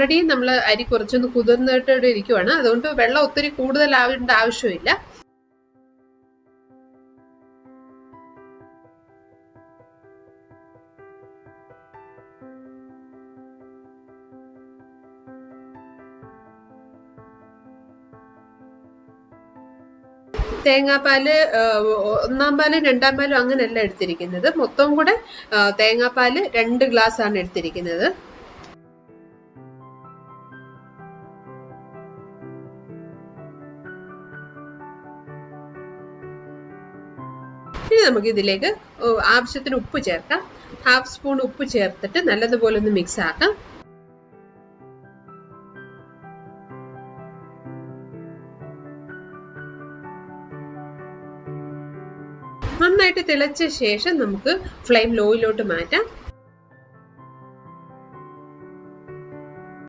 Already നമ്മൾ അരി കുറച്ചൊന്ന് കുതിർന്നിട്ട് ഇരിക്കുവാണ്. അതുകൊണ്ട് വെള്ളം ഒത്തിരി കൂടുതലാവേണ്ട ആവശ്യമില്ല. തേങ്ങാപ്പാല് ഒന്നാം പാലും രണ്ടാം പാലും അങ്ങനെയല്ല എടുത്തിരിക്കുന്നത്. മൊത്തം കൂടെ തേങ്ങാപ്പാല് 2 ഗ്ലാസ് ആണ് എടുത്തിരിക്കുന്നത്. ഇനി നമുക്ക് ഇതിലേക്ക് ആവശ്യത്തിന് ഉപ്പ് ചേർക്കാം. 1/2 സ്പൂൺ ഉപ്പ് ചേർത്തിട്ട് നല്ലതുപോലെ ഒന്ന് മിക്സ് ആക്കാം. നന്നായിട്ട് തിളച്ച ശേഷം നമുക്ക് ഫ്ലെയിം ലോയിലോട്ട് മാറ്റാം.